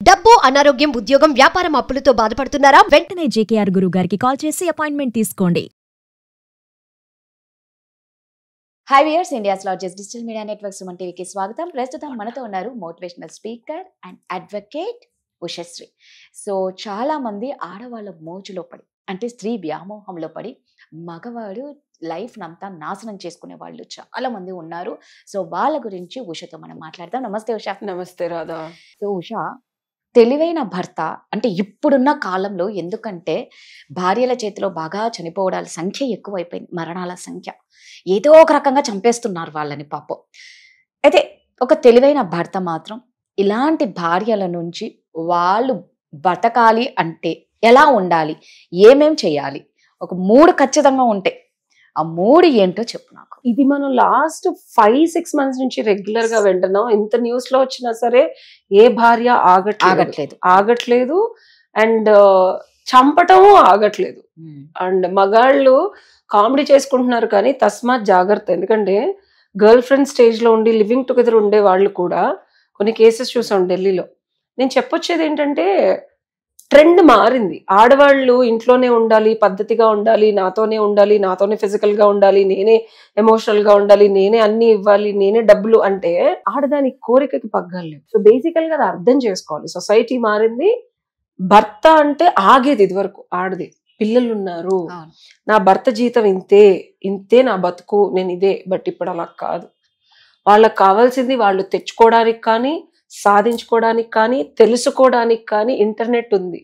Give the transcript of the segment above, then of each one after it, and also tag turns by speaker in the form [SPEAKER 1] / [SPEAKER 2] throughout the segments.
[SPEAKER 1] డబ్బు, అనారోగ్యం, ఉద్యోగం, వ్యాపారం అప్పులతో బాధపడుతున్నారా?
[SPEAKER 2] వెంటనే జేకేఆర్ గురువు గారికి కాల్ చేసి అపాయింట్మెంట్ తీసుకోండి.
[SPEAKER 3] High viewers, India's largest digital media network Suman టీవీకి స్వాగతం. ప్రస్తుతం మనతో ఉన్నారు motivational speaker and advocate Ushasri. So చాలా మంది ఆడవాళ్ళ మోజులో పడి, అంటే స్త్రీ వ్యామోహంలో పడి మగవాడు లైఫ్ నంతా నాశనం చేసుకునే వాళ్ళు చాలా మంది ఉన్నారు. సో వాళ్ళ గురించి ఉషతో మనం మాట్లాడదాం. నమస్తే ఉష.
[SPEAKER 4] నమస్తే రాధా.
[SPEAKER 3] సో ఉష, తెలివైన భర్త అంటే ఇప్పుడున్న కాలంలో, ఎందుకంటే భార్యల చేతిలో బాగా చనిపోవడాల సంఖ్య ఎక్కువైపోయింది, మరణాల సంఖ్య. ఏదో ఒక రకంగా చంపేస్తున్నారు వాళ్ళని పాపం. అయితే ఒక తెలివైన భర్త మాత్రం ఇలాంటి భార్యల నుంచి వాళ్ళు బతకాలి అంటే ఎలా ఉండాలి, ఏమేం చేయాలి, ఒక 3 ఖచ్చితంగా ఉంటాయి. ఆ 3 ఏంటో చెప్పు నాకు.
[SPEAKER 4] ఇది మనం లాస్ట్ 5-6 months నుంచి రెగ్యులర్ గా వింటున్నాం. ఎంత న్యూస్ లో వచ్చినా సరే ఏ భార్య ఆగట్లేదు అండ్ చంపటం ఆగట్లేదు. అండ్ మగాళ్ళు కామెడీ చేసుకుంటున్నారు కానీ తస్మాత్ జాగ్రత్త. ఎందుకంటే గర్ల్ ఫ్రెండ్ స్టేజ్ లో ఉండి లివింగ్ టుగెదర్ ఉండే వాళ్ళు కూడా కొన్ని కేసెస్ చూసాం ఢిల్లీలో. నేను చెప్పొచ్చేది ఏంటంటే, ట్రెండ్ మారింది. ఆడవాళ్ళు ఇంట్లోనే ఉండాలి, పద్ధతిగా ఉండాలి, నాతోనే ఫిజికల్ గా ఉండాలి, నేనే ఎమోషనల్ గా ఉండాలి, నేనే అన్ని ఇవ్వాలి, నేనే డబ్బులు అంటే ఆడదాని కోరికకి పగ్గాలి. సో బేసికల్ గా అది అర్థం చేసుకోవాలి. సొసైటీ మారింది. భర్త అంటే ఆగేది ఇది వరకు ఆడది. పిల్లలు ఉన్నారు, నా భర్త జీతం ఇంతే నా బతుకు, నేను ఇదే. బట్ ఇప్పుడు అలా కాదు. వాళ్ళకి కావాల్సింది వాళ్ళు తెచ్చుకోవడానికి కానీ, సాధించుకోవడానికి కానీ, తెలుసుకోవడానికి కానీ ఇంటర్నెట్ ఉంది,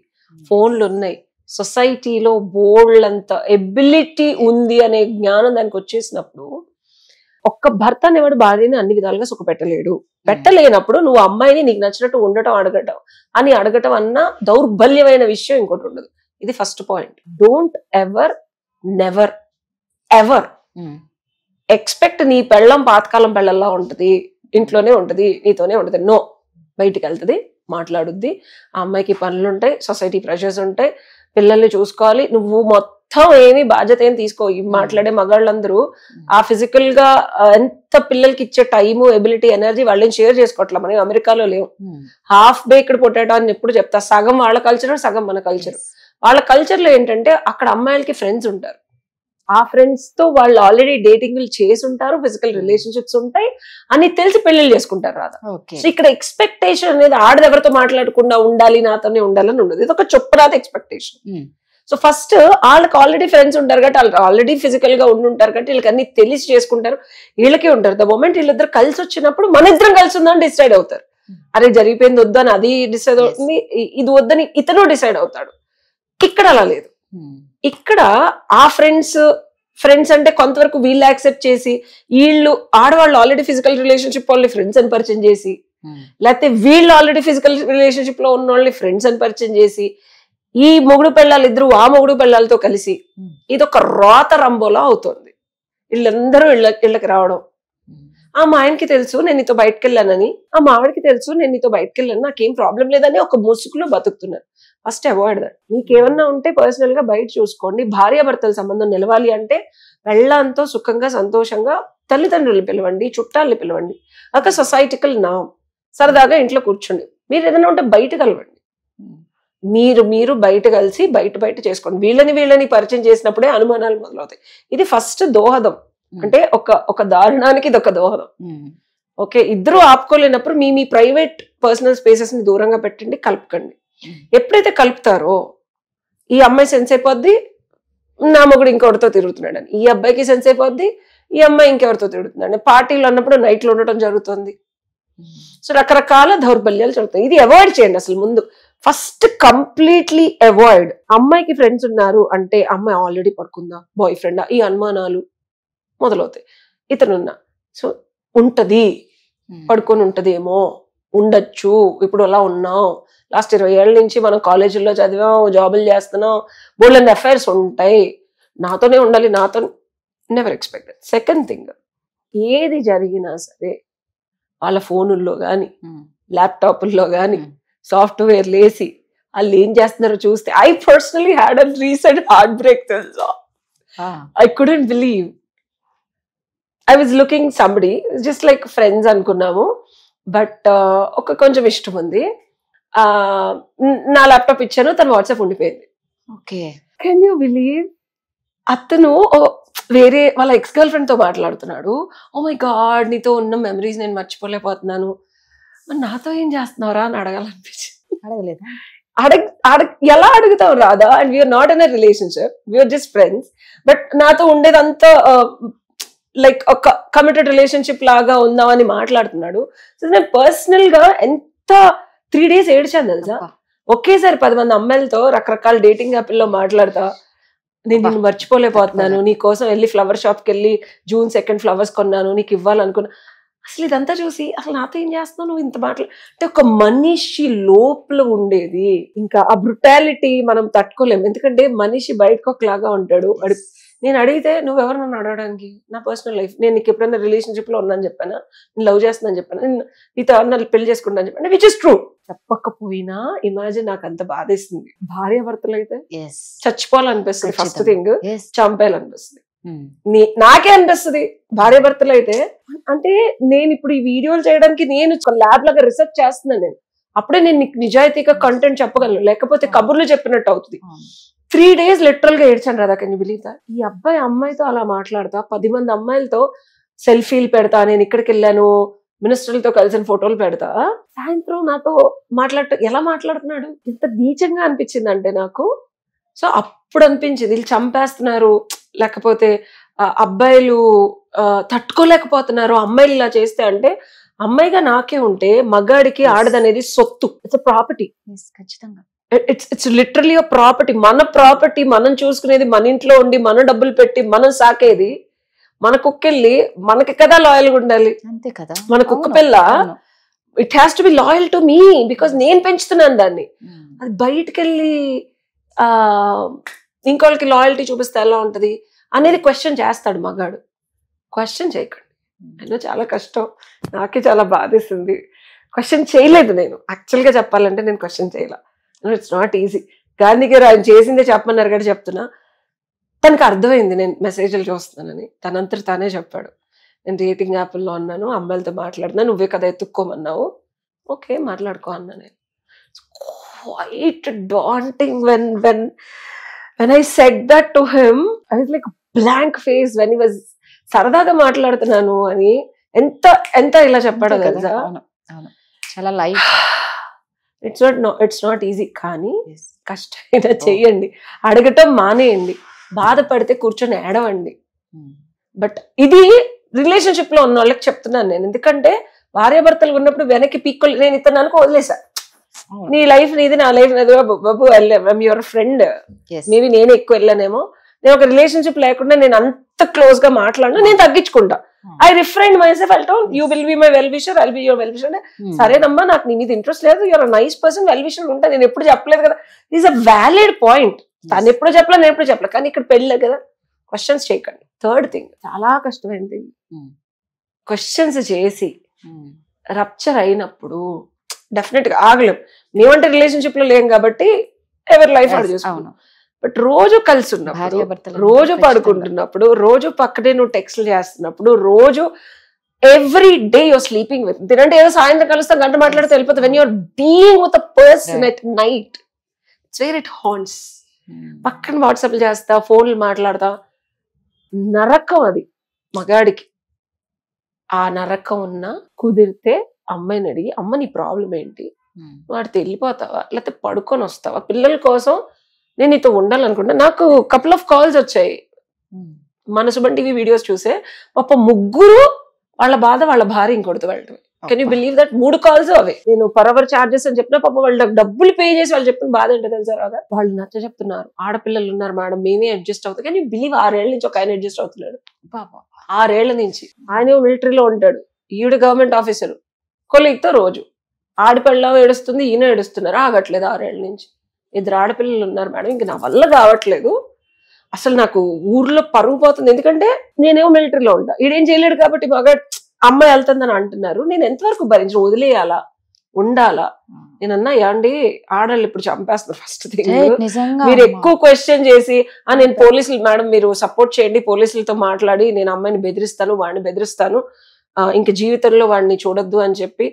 [SPEAKER 4] ఫోన్లు ఉన్నాయి, సొసైటీలో బోల్డంత ఎబిలిటీ ఉంది అనే జ్ఞానం దానికి వచ్చేసినప్పుడు ఒక్క భర్త అనేవాడు భార్యని అన్ని విధాలుగా సుఖపెట్టలేడు. పెట్టలేనప్పుడు నువ్వు అమ్మాయిని నీకు నచ్చినట్టు ఉండటం అడగటం అన్న దౌర్బల్యమైన విషయం ఇంకోటి ఉండదు. ఇది first point. Don't never ever expect నీ పెళ్ళం పాతకాలం పెళ్ళల్లా ఉంటది, ఇంట్లోనే ఉంటది, నీతోనే ఉంటది. నో, బయటికి వెళ్తుంది, మాట్లాడుద్ది, ఆ అమ్మాయికి పనులు ఉంటాయి, సొసైటీ ప్రెషర్స్ ఉంటాయి, పిల్లల్ని చూసుకోవాలి. నువ్వు మొత్తం ఏమి బాధ్యత ఏం తీసుకో. ఈ మాట్లాడే మగాళ్ళందరూ ఆ ఫిజికల్ గా ఎంత పిల్లలకి ఇచ్చే టైము, ఎబిలిటీ, ఎనర్జీ వాళ్ళని షేర్ చేసుకోవట్లే. మనం అమెరికాలో లేవు. హాఫ్ బేక్డ్ పొటాటో అని ఎప్పుడు చెప్తా. సగం వాళ్ళ కల్చర్, సగం మన కల్చర్. వాళ్ళ కల్చర్ లో ఏంటంటే అక్కడ అమ్మాయిలకి ఫ్రెండ్స్ ఉంటారు, ఆ ఫ్రెండ్స్ తో వాళ్ళు ఆల్రెడీ డేటింగ్లు చేసి ఉంటారు, ఫిజికల్ రిలేషన్షిప్స్ ఉంటాయి అని తెలిసి పెళ్లిళ్ళు చేసుకుంటారు రాదా. సో ఇక్కడ ఎక్స్పెక్టేషన్ అనేది ఆడదెవరితో మాట్లాడకుండా ఉండాలి, నాతోనే ఉండాలని ఉండదు. ఇది ఒక చొప్పురాత ఎక్స్పెక్టేషన్. సో ఫస్ట్ వాళ్ళకి ఆల్రెడీ ఫ్రెండ్స్ ఉంటారు కాబట్టి, వాళ్ళు ఆల్రెడీ ఫిజికల్ గా ఉండుంటారు కాబట్టి వీళ్ళకి అన్ని తెలిసి చేసుకుంటారు, వీళ్ళకే ఉంటారు. ద మొమెంట్ వీళ్ళిద్దరు కలిసి వచ్చినప్పుడు మన ఇద్దరం కలిసి ఉందని డిసైడ్ అవుతారు. అరే జరిగిపోయింది వద్దని అది డిసైడ్ అవుతుంది, ఇది వద్దని ఇతను డిసైడ్ అవుతాడు. ఇక్కడ అలా లేదు. ఇక్కడ ఆ ఫ్రెండ్స్ అంటే కొంతవరకు వీళ్ళు యాక్సెప్ట్ చేసి, వీళ్ళు ఆడవాళ్ళు ఆల్రెడీ ఫిజికల్ రిలేషన్షిప్ వాళ్ళని ఫ్రెండ్స్ అని పరిచయం చేసి, లేకపోతే వీళ్ళు ఆల్రెడీ ఫిజికల్ రిలేషన్షిప్ లో ఉన్న వాళ్ళని ఫ్రెండ్స్ అని పరిచయం చేసి, ఈ మొగుడు పెళ్ళాలు ఇద్దరు ఆ మొగుడు పెళ్ళాలతో కలిసి ఇది ఒక రోత రంబోలా అవుతుంది. వీళ్ళందరూ ఇళ్ళకి రావడం. ఆ మా ఆయనకి తెలుసు నేను నీతో బయటకు వెళ్ళానని, ఆ మావిడికి తెలుసు నేను నీతో బయటకు వెళ్ళాను, నాకేం ప్రాబ్లం లేదని ఒక ముసుగులో బతుకుతున్నారు. First avoid that. మీకేమన్నా ఉంటే పర్సనల్ గా బయట చూసుకోండి. భార్యాభర్తల సంబంధం నిలవాలి అంటే పెళ్ళాంతో సుఖంగా సంతోషంగా తల్లిదండ్రులు పిలవండి, చుట్టాలని పిలవండి, ఒక సొసైటికల్ నామ్. సరదాగా ఇంట్లో కూర్చోండి. మీరు ఏదైనా ఉంటే బయట కలవండి. మీరు బయట కలిసి బయట చేసుకోండి. వీళ్ళని పరిచయం చేసినప్పుడే అనుమానాలు మొదలవుతాయి. ఇది ఫస్ట్ దోహదం. అంటే ఒక దారుణానికి ఇది ఒక దోహదం. ఓకే, ఇద్దరు ఆపుకోలేనప్పుడు మీ ప్రైవేట్ పర్సనల్ స్పేసెస్ ని దూరంగా పెట్టండి, కలపకండి. ఎప్పుడైతే కలుపుతారో ఈ అమ్మాయి సెన్స్ అయిపోద్ది, నా మొగుడు ఇంకెవరితో తిరుగుతున్నాడని. ఈ అబ్బాయికి సెన్స్ అయిపోద్ది, ఈ అమ్మాయి ఇంకెవరితో తిరుగుతున్నాడని. పార్టీలు అన్నప్పుడు నైట్ లో ఉండటం జరుగుతుంది. సో రకరకాల దౌర్బల్యాలు జరుగుతాయి. ఇది అవాయిడ్ చేయండి అసలు ముందు. First completely avoid. అమ్మాయికి ఫ్రెండ్స్ ఉన్నారు అంటే అమ్మాయి ఆల్రెడీ పడుకుందా, బాయ్ ఫ్రెండా, ఈ అనుమానాలు మొదలవుతాయి. ఇతనున్నా సో ఉంటది, పడుకొని ఉంటదేమో, ఉండొచ్చు, ఇప్పుడు అలా ఉన్నాం, లాస్ట్ 20 ఏళ్ళ నుంచి మనం కాలేజీల్లో చదివాం, జాబులు చేస్తున్నాం, బోల్డెన్ అఫైర్స్ ఉంటాయి, నాతోనే ఉండాలి, నాతో నెవర్ ఎక్స్పెక్టెడ్. సెకండ్ థింగ్, ఏది జరిగినా సరే వాళ్ళ ఫోనుల్లో కానీ ల్యాప్టాప్ల్లో కానీ సాఫ్ట్వేర్ లేసి వాళ్ళు ఏం చేస్తున్నారో చూస్తే, I personally had a recent heartbreak. తెలుసా, I couldn't believe. I was looking somebody, just like friends అనుకున్నాము, బట్ ఒక కొంచెం ఇష్టం ఉంది. నా ల్యాప్టాప్ ఇచ్చాను, తన వాట్సాప్ ఉండిపోయింది.
[SPEAKER 3] ఓకే.
[SPEAKER 4] Can you believe? అతను వేరే వాళ్ళ ఎక్స్ గర్ల్ ఫ్రెండ్ తో మాట్లాడుతున్నాడు. ఓ మై గాడ్, నీతో ఉన్న మెమరీస్ నేను మర్చిపోలేకపోతున్నాను. నాతో ఏం చేస్తున్నారా అని అడగాలనిపించింది.
[SPEAKER 3] అడగలేదు.
[SPEAKER 4] ఎలా అడుగుతావు రాదా? And we're not in a relationship, we're just friends. But నాతో ఉండేదంతా లైక్ ఒక కమిటెడ్ రిలేషన్షిప్ లాగా ఉందామని మాట్లాడుతున్నాడు. సో నేను పర్సనల్ గా ఎంత 3 days ఏడ్చాను తెలుసా. ఒకేసారి 10 మంది అమ్మాయిలతో రకరకాల డేటింగ్ యాప్ల్లో మాట్లాడతా, నేను నిన్ను మర్చిపోలేకపోతున్నాను, నీ కోసం వెళ్ళి ఫ్లవర్ షాప్కి వెళ్ళి June 2 ఫ్లవర్స్ కొన్నాను, నీకు ఇవ్వాలనుకున్నా. అసలు ఇదంతా చూసి అసలు నాతో ఏం చేస్తున్నావు నువ్వు ఇంత అంటే ఒక మనిషి లోపల ఉండేది ఇంకా ఆ బ్రుటాలిటీ మనం తట్టుకోలేము. ఎందుకంటే మనిషి బయటకు ఒకలాగా ఉంటాడు. నేను అడిగితే నువ్వెవరు నన్ను అడగడానికి? నా పర్సనల్ లైఫ్, నేను నీకు ఎప్పుడైనా రిలేషన్షిప్ లో ఉన్నాను చెప్పానా, నేను లవ్ చేస్తున్నాను చెప్పాను, నేను నీతో ఎవరన్నా పెళ్లి చేసుకుంటాను చెప్పాను, విచ్ ఇస్ ట్రూ. చెప్పకపోయినా ఇమాజిన్ నాకు అంత బాధేస్తుంది. భార్యాభర్తలు అయితే చచ్చిపోవాలనిపిస్తుంది, ఫస్ట్ థింగ్ చంపేయాలనిపిస్తుంది. నాకే అనిపిస్తుంది. భార్యాభర్తలు అయితే అంటే నేను ఇప్పుడు ఈ వీడియోలు చేయడానికి నేను ల్యాబ్ లాగా రీసెర్చ్ చేస్తున్నాను. నేను అప్పుడే నేను నీకు నిజాయితీగా కంటెంట్ చెప్పగలను, లేకపోతే కబుర్లు చెప్పినట్టు అవుతుంది. 3 days లిటరల్ గా ఏడ్చాను రాదా. Can you believe that? ఈ అబ్బాయి అమ్మాయితో అలా మాట్లాడతా, 10 మంది అమ్మాయిలతో సెల్ఫీలు పెడతా, నేను ఇక్కడికి వెళ్ళాను, మినిస్టర్లతో కలిసిన ఫోటోలు పెడతా, సాయంత్రం నాతో ఎలా మాట్లాడుతున్నాడు, ఎంత నీచంగా అనిపించింది అంటే నాకు. సో అప్పుడు అనిపించింది వీళ్ళు చంపేస్తున్నారు, లేకపోతే అబ్బాయిలు తట్టుకోలేకపోతున్నారు అమ్మాయిలు ఇలా చేస్తే. అంటే అమ్మాయిగా నాకే ఉంటే మగాడికి ఆడదనేది సొత్తు, ఇట్స్ ప్రాపర్టీ.
[SPEAKER 3] ఖచ్చితంగా
[SPEAKER 4] ఇట్స్ లిటరలీ అ ప్రాపర్టీ. మన ప్రాపర్టీ మనం చూసుకునేది, మన ఇంట్లో ఉండి మన డబ్బులు పెట్టి మనం సాకేది. మన కుక్కెళ్ళి మనకి కదా లాయల్ గా ఉండాలి.
[SPEAKER 3] అంతే కదా.
[SPEAKER 4] మన కుక్క పిల్ల it has to be loyal to me, because నేను పెంచుతున్నాను దాన్ని. అది బయటకెళ్ళి ఇంకోళ్ళకి లాయల్టీ చూపిస్తే ఎలా ఉంటది అనేది క్వశ్చన్ చేస్తాడు మగాడు. క్వశ్చన్ చేయకండి. నేను చాలా కష్టం, నాకే చాలా బాధేస్తుంది. క్వశ్చన్ చేయలేదు నేను. యాక్చువల్ గా చెప్పాలంటే నేను క్వశ్చన్ చేయలే. It's not easy. గాంధీ గారు ఆయన చేసిందే చెప్పమన్నారు కదా, చెప్తున్నా. తనకు అర్థమైంది నేను మెసేజ్లు చూస్తున్నానని. తనంతటి తానే చెప్పాడు, నేను డేటింగ్ యాప్ల్లో ఉన్నాను, అమ్మాయిలతో మాట్లాడినా, నువ్వే కదా ఎత్తుక్కోమన్నావు, ఓకే మాట్లాడుకో అన్నా. నేను quite daunting when I said that to him. I was like blank face when he was సరదాగా మాట్లాడుతున్నాను అని. ఎంత ఇలా చెప్పాడు కదా.
[SPEAKER 3] చాలా లైట్.
[SPEAKER 4] It's not easy. కానీ కష్టమైనా చెయ్యండి, అడగటం మానేయండి, బాధపడితే కూర్చొని ఏడవండి. బట్ ఇది రిలేషన్షిప్ లో ఉన్న వాళ్ళకి చెప్తున్నాను నేను. ఎందుకంటే భార్యాభర్తలు ఉన్నప్పుడు వెనక్కి పీక్కోలు. నేను ఇతను అనుకో వదిలేసా, నీ లైఫ్ నీది, నా లైఫ్ నాది, బాబు వెళ్ళాం, యువర్ ఫ్రెండ్. మేబీ నేను ఎక్కువ వెళ్ళానేమో. నేను ఒక రిలేషన్షిప్ లేకుండా నేను అంత క్లోజ్ గా మాట్లాడినా నేను తగ్గించుకుంటా. I refrain myself, I told you will be my well wisher, I'll be your well wisher. సరేనమ్మా, నాకు నీ మీద ఇంట్రెస్ట్ లేదు, you're nice person, well wisher ఉంటా. నేను ఎప్పుడు చెప్పలేదు కదా, ఈజ్ అ వ్యాలిడ్ పాయింట్. తను ఎప్పుడు చెప్పలే, నేను ఎప్పుడు చెప్పలే. కానీ ఇక్కడ పెళ్ళి కదా, క్వశ్చన్స్ చేయకండి. థర్డ్ థింగ్, చాలా కష్టమైంది, క్వశ్చన్స్ చేసి రప్చర్ అయినప్పుడు డెఫినెట్ గా ఆగలేం. మేమంటే రిలేషన్షిప్ లో లేం కాబట్టి ఎవరి లైఫ్ అది చూసుకున్నాం. బట్ రోజు కలిసి ఉన్నప్పుడు, రోజు పడుకుంటున్నప్పుడు, రోజు పక్కనే నువ్వు టెక్స్ట్లు చేస్తున్నప్పుడు, రోజు every day your sleeping with. ఎందుకంటే ఏదో సాయంత్రం కలుస్తా, గంట మాట్లాడితే వెళ్ళిపోతుంది. When you're being with a person at night, it's where it haunts. పక్కన వాట్సాప్లు చేస్తా, ఫోన్లు మాట్లాడతా, నరకం అది మగాడికి. ఆ నరకం ఉన్నా కుదిరితే అమ్మాయిని అడిగి, అమ్మ నీ ప్రాబ్లం ఏంటి, వాడితో వెళ్ళిపోతావా, లేకపోతే పడుకొని వస్తావా, పిల్లల కోసం నేను నీతో ఉండాలనుకుంటా. నాకు కపుల్ ఆఫ్ కాల్స్ వచ్చాయి, మనసు బంటివి వీడియోస్ చూసే. పాప ముగ్గురు వాళ్ళ బాధ వాళ్ళ భార్య ఇంకొడుతూ వెళ్ళటం. Can you believe that? 3 calls అవే. నేను పర్ అవర్ చార్జెస్ అని చెప్పిన పాప వాళ్ళు డబ్బులు పే చేసి వాళ్ళు చెప్పిన బాధ ఏంటో తెలుసా రాదా, వాళ్ళు నచ్చ చెప్తున్నారు, ఆడపిల్లలు ఉన్నారు మేడం, మేమే అడ్జస్ట్ అవుతాం. కెన్ యూ బిలీవ్ 6 ఏళ్ల నుంచి ఒక ఆయన అడ్జస్ట్ అవుతున్నాడు. 6 ఏళ్ల నుంచి. ఆయన మిలిటరీలో ఉంటాడు, ఈవిడ గవర్నమెంట్ ఆఫీసర్, కొలీగ్తో రోజు ఆడపిల్ల ఏడుస్తుంది, ఈయన ఏడుస్తున్నారు, ఆగట్లేదు 6 ఏళ్ల నుంచి. 2 ఆడపిల్లలు ఉన్నారు మేడం, ఇంక నా వల్ల కావట్లేదు, అసలు నాకు ఊర్లో పరుగు పోతుంది, ఎందుకంటే నేనేమో మిలిటరీలో ఉంటా, ఈడేం చేయలేడు కాబట్టి మగ అమ్మాయి వెళ్తుందని అంటున్నారు. నేను ఎంతవరకు భరించి వదిలేయాలా, ఉండాలా? నేనన్నా ఏమండి ఆడవాళ్ళు ఇప్పుడు చంపేస్తున్నారు. ఫస్ట్ థింగ్, మీరు ఎక్కువ క్వశ్చన్ చేసి నేను పోలీసులు మేడం మీరు సపోర్ట్ చేయండి, పోలీసులతో మాట్లాడి నేను అమ్మాయిని బెదిరిస్తాను, వాడిని బెదిరిస్తాను, ఇంక జీవితంలో వాడిని చూడొద్దు అని చెప్పి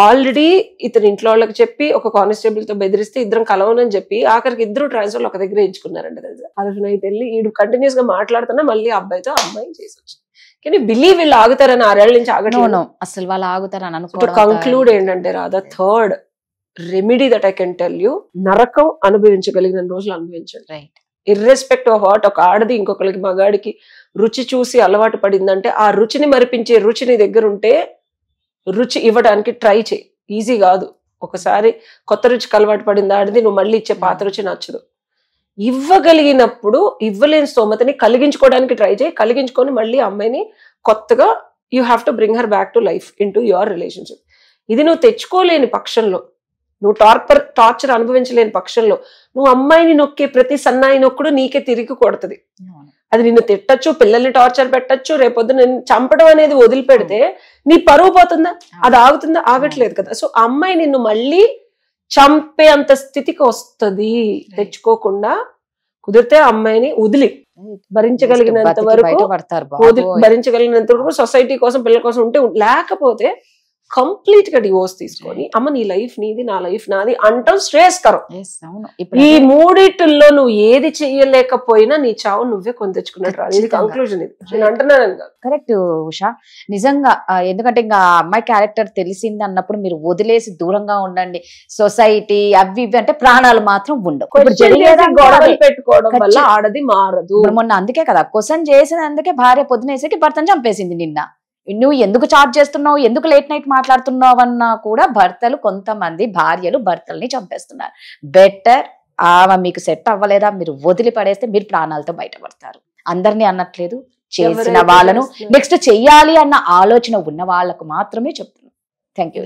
[SPEAKER 4] ఆల్రెడీ ఇతను ఇంట్లో వాళ్ళకి చెప్పి ఒక కానిస్టేబుల్ తో బెదిరిస్తే ఇద్దరం కలవనని చెప్పి ఆఖరికి ఇద్దరు ట్రాన్స్ఫర్ ఒక దగ్గర ఎంచుకున్నారంట తెలుసా. ఆ రోజు నైట్ వెళ్ళి ఈడు కంటిన్యూస్ గా మాట్లాడుతున్నా మళ్ళీ అబ్బాయితో అమ్మాయి చేసి వచ్చింది. కానీ బిలీవ్ వీళ్ళు ఆగుతారని 6 ఏళ్ల నుంచి ఆగట్లేదు
[SPEAKER 3] అసలు వాళ్ళు ఆగుతారని
[SPEAKER 4] అనుకో. కంక్లూడ్ ఏంటంటే Radha, third remedy that I can tell you, నరకం అనుభవించగలిగిన రోజులు అనుభవించండి.
[SPEAKER 3] రైట్.
[SPEAKER 4] ఇర్రెస్పెక్ట్ ఆఫ్ వాట్, ఒక ఆడది ఇంకొకరికి మగాడికి రుచి చూసి అలవాటు పడిందంటే ఆ రుచిని మరిపించే రుచి నీ దగ్గర ఉంటే రుచి ఇవ్వడానికి ట్రై చేయి. ఈజీ కాదు. ఒకసారి కొత్త రుచికి అలవాటు పడింది ఆడది, నువ్వు మళ్ళీ ఇచ్చే పాత రుచి నచ్చదు. ఇవ్వగలిగినప్పుడు ఇవ్వలేని స్తోమతని కలిగించుకోవడానికి ట్రై చేయి. కలిగించుకొని మళ్ళీ అమ్మాయిని కొత్తగా you have to bring her back to life in to your relationship. ఇది నువ్వు తెచ్చుకోలేని పక్షంలో, నువ్వు టార్చర్ అనుభవించలేని పక్షంలో, నువ్వు అమ్మాయిని నొక్కే ప్రతి సన్నాయి నొక్కుడు నీకే తిరిగి కొడుతుంది. అది నిన్ను తిట్టచ్చు, పిల్లల్ని టార్చర్ పెట్టచ్చు, రేపొద్దు నేను చంపడం అనేది వదిలిపెడితే నీ పరువు పోతుందా? అది ఆగుతుందా? ఆగట్లేదు కదా. సో ఆ అమ్మాయి నిన్ను మళ్ళీ చంపే అంత స్థితికి వస్తుంది. తెచ్చుకోకుండా కుదిరితే అమ్మాయిని వదిలి భరించగలిగినంత వరకు భరించగలిగినంత వరకు సొసైటీ కోసం పిల్లల కోసం ఉంటే, లేకపోతే కంప్లీట్ గా డివోర్స్ తీసుకొని అమ్మ నీ లైఫ్ నీది, నా లైఫ్ నాది అంటాం శ్రేయస్కరం. ఈ మూడిట్లో నువ్వు ఏది చెయ్యలేకపోయినా నీ చావు నువ్వే కొని తెచ్చుకున్నట్టు రాదు. ఇది కంక్లూజన్. ఇది నేను అంటున్నాను.
[SPEAKER 3] కరెక్ట్ ఉషా, నిజంగా. ఎందుకంటే ఇంకా అమ్మాయి క్యారెక్టర్ తెలిసింది అన్నప్పుడు మీరు వదిలేసి దూరంగా ఉండండి. సొసైటీ అవి ఇవి అంటే ప్రాణాలు మాత్రం ఉండవు.
[SPEAKER 4] గొడవలు పెట్టుకోవడం వల్ల ఆడది మారదు.
[SPEAKER 3] మొన్న అందుకే కదా క్వశ్చన్ చేసినందుకే భార్య పొద్దునేసరికి భర్తను చంపేసింది. నిన్న నువ్వు ఎందుకు చార్జ్ చేస్తున్నావు, ఎందుకు లేట్ నైట్ మాట్లాడుతున్నావు అన్నా కూడా భర్తలు, కొంతమంది భార్యలు భర్తల్ని చంపేస్తున్నారు. బెటర్ ఆమె మీకు సెట్ అవ్వలేదా, మీరు వదిలి పడేస్తే మీరు ప్రాణాలతో బయటపడతారు. అందరినీ అనట్లేదు, చేసిన వాళ్ళను నెక్స్ట్ చెయ్యాలి అన్న ఆలోచన ఉన్న వాళ్ళకు మాత్రమే చెప్తున్నాను. Thank you.